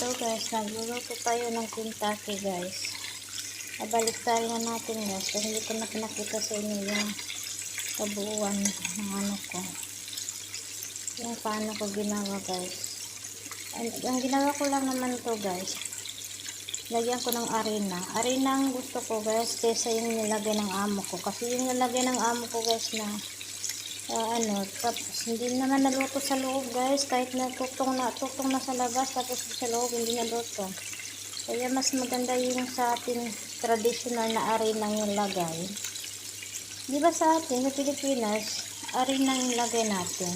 So guys, nagluluto tayo ng Kentucky guys. Abalik tayo na natin guys, kasi hindi ko na pinakita sa inyo yung kabuuan ng ano ko. Yung paano ko ginawa guys. Ang ginawa ko lang naman to guys, lagyan ko ng arena. Arena ang gusto ko guys, kaysa yung nilagay ng amo ko. Kasi yung nilagay ng amo ko guys na tapos hindi naman naluto sa loob guys, kahit tutong na sa labas, tapos sa loob hindi naluto. Kaya mas maganda yung sa ating traditional na arena yung lagay. Di ba sa atin sa Pilipinas, arena yung lagay natin?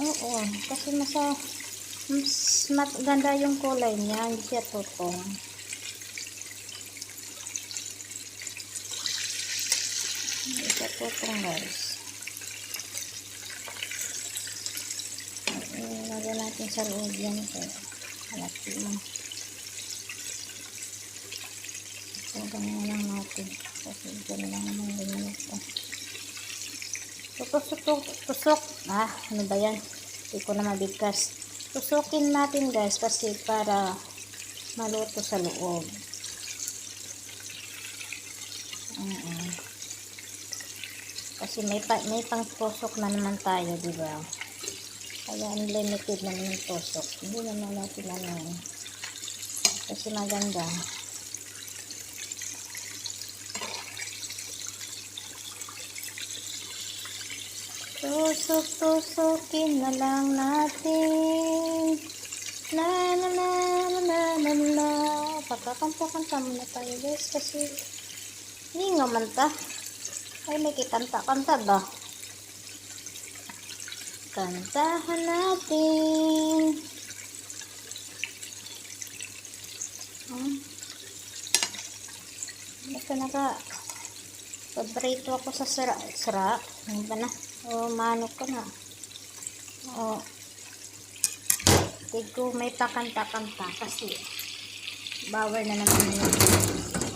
Oo, kasi mas maganda yung kulay niya, hindi siya tutong. Hindi siya tutong guys. Lagyan natin sa loob yan ito. Halati mo. So, ganyan lang natin. Kasi ganyan lang naman ganyan ito. Tusok. Ano ba yan? Hindi ko na mabigkas. Tusukin natin guys kasi para maluto sa loob. Kasi may pang tusok na naman tayo, di ba? Kaya unlimited na yung tusok. Hindi naman natin kasi maganda. Tusokin na lang natin. La. Pagkakanta-kanta muna tayo guys kasi hindi nga man ta. Ay may kikanta-kanta ba? Kantahan natin. Ito paborito ako sa sira. Ano ba na? Manok ko na. Tigo may pakanta-kanta kasi bawal na naman yun.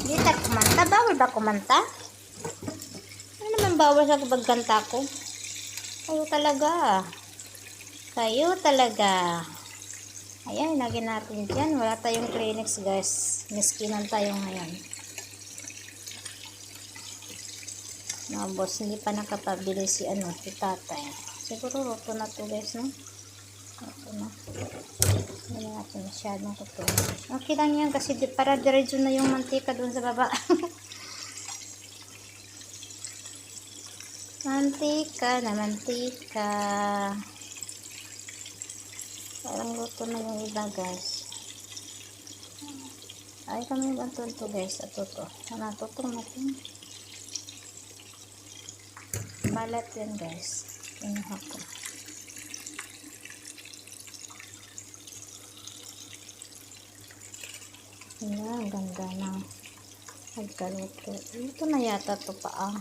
Hindi tayo kumanta. Bawal ba kumanta? Ano naman bawal sa pagkanta ko? Kayo talaga. Ayan, lagyan natin dyan. Wala tayong Kleenex guys. Miskinan tayo ngayon. Mga boss, hindi pa nakapabili si tatay. Siguro roto na to guys, no? Roto na. Hindi natin masyadong roto. Okay lang yan kasi para diretso na yung mantika dun sa baba. Mantika. Parang luto na yung iba guys. Ay kami bantuan to guys. Ito to. Natutong natin. Balat yan guys. Kinuha ko. Ayan, ganda ng pagkaluto. Ito na yata to pa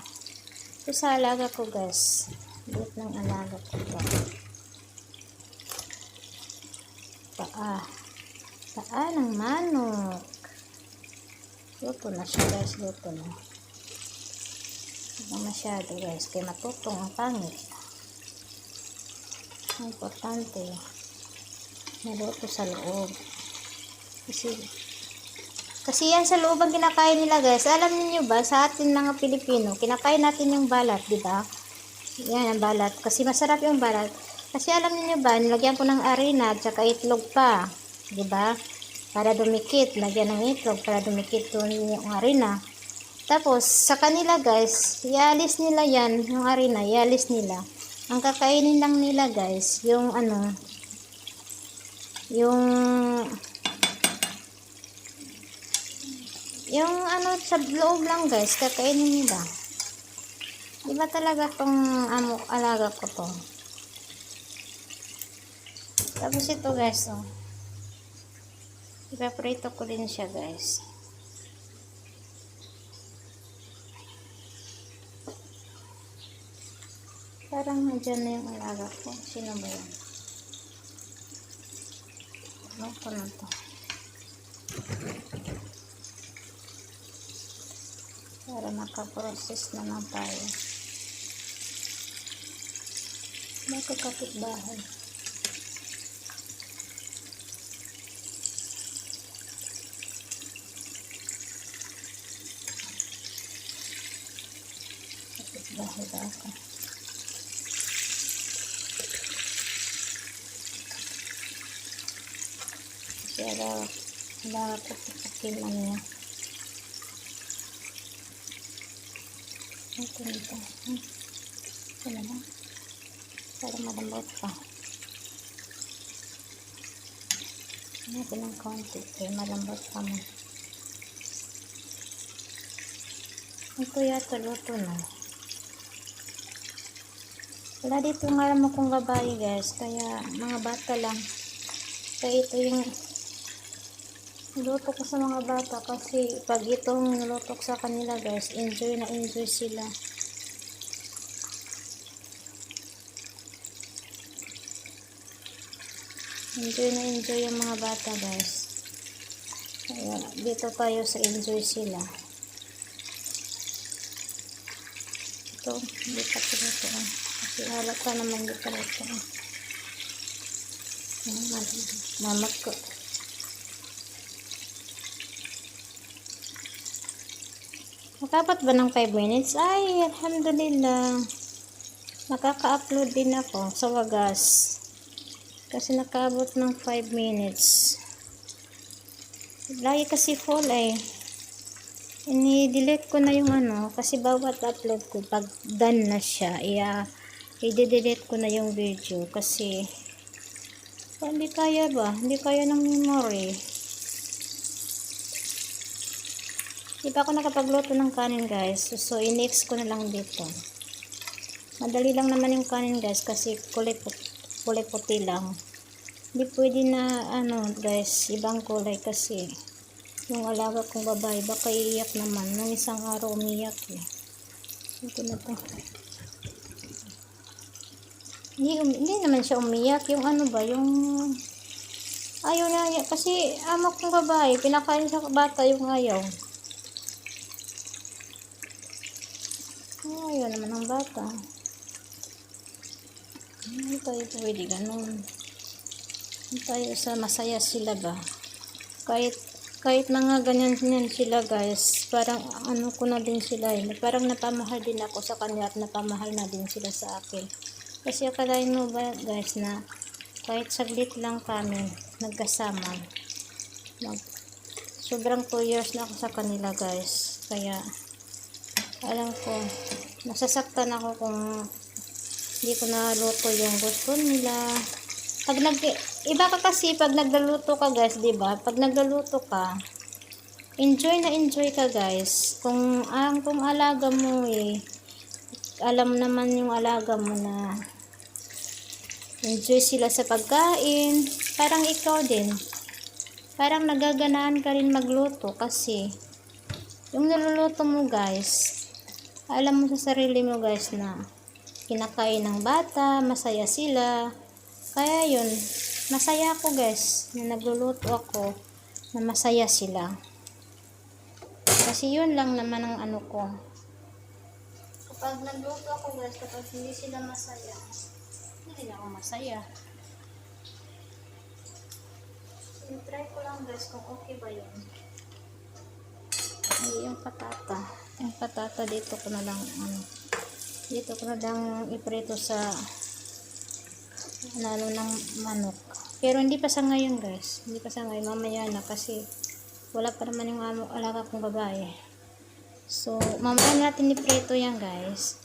Ito sa alaga ko guys. Buot ng alaga ko to. Paa ng manok. Luto na siya guys. Luto na. Hindi masyado guys. Kaya matutong ang pangit. Importante. Maluto sa loob. Kasi yan sa loob ang kinakain nila guys. Alam niyo ba sa atin mga Pilipino, kinakain natin yung balat, di ba? Yan ang balat. Kasi masarap yung balat. Kasi alam niyo ba, nilagyan ko ng arena at saka itlog pa, di ba? Para dumikit, lagyan ng itlog para dumikit yung arena. Tapos sa kanila guys, ialis nila yan, yung arena, ialis nila. Ang kakainin lang nila guys, yung sa loob lang guys, kakainin nila. Diba talaga tong alaga ko to. Tapos ito guys, ipaprito ko din siya guys. Parang nandiyan na yung alaga ko. Sino ba yan? Ano ko na to? Para makaprocess na lang tayo. May kapitbahay. Diba ako? Kasi wala ko pupukin niya. Ito nito. Ito na lang. Para malambot pa. Natin ng konti. Kaya malambot pa mo. Ito yata luto na. Wala dito ng alam mo kung babae guys. Kaya mga bata lang. Kaya ito yung luto ko sa mga bata. Kasi pag itong niluto ko sa kanila guys, enjoy na enjoy sila. Enjoy na enjoy yung mga bata guys. Kaya dito tayo sa enjoy sila. Ito, hindi pa ito. Kasi halata naman dito ito. Mamat ko. Nakapat ba ng 5 minutes? Ay, alhamdulillah. Nakaka-upload din ako sa wagas. Kasi nakaabot ng 5 minutes. Lagi kasi full eh. Ini-delete ko na yung kasi bawat upload ko, pag done na siya, i-delete ko na yung video. Kasi, hindi kaya ba? Hindi kaya ng memory. Di pa ako nakapagluto ng kanin guys. So, i-mix ko na lang dito. Madali lang naman yung kanin guys, kasi kulay puti lang. Hindi pwede na guys, ibang kulay kasi yung alaga kong babae baka iiyak naman. Nung isang araw umiyak eh. Ito na to. Hindi naman siya umiyak. Yung yung ayaw na, kasi amo kong babae pinakain sa bata yung ayaw. Ayaw naman ng bata. Hindi tayo pwede ganun. Tayo sa masaya sila ba, kahit mga ganyan sila guys, parang ko na din sila parang napamahal din ako sa kanila at napamahal na din sila sa akin. Kasi akalain mo ba guys na kahit saglit lang kami nagkasama, sobrang 2 years na ako sa kanila guys. Kaya alam ko nasasaktan ako kung hindi ko naluto yung gusto nila. Iba ka kasi pag nagluluto ka guys, diba? Pag nagluluto ka, enjoy na enjoy ka guys. Kung alaga mo alam naman yung alaga mo na enjoy sila sa pagkain, parang ikaw din. Parang nagaganaan ka rin magluto kasi yung niluluto mo guys, alam mo sa sarili mo guys na kinakain ng bata, masaya sila. Kaya yun, masaya ako guys na nagluluto ako na masaya sila. Kasi yun lang naman ang ko. Kapag nagluto ako guys, kapag hindi sila masaya, hindi na ako masaya. Try ko lang guys kung okay ba yun. Yung patata dito ko na lang iprito sa ng manok. Pero hindi pa sa ngayon guys, hindi pa sa ngayon, mamaya na kasi wala pa naman yung alaga kong babae. So mamaya natin iprito yan guys.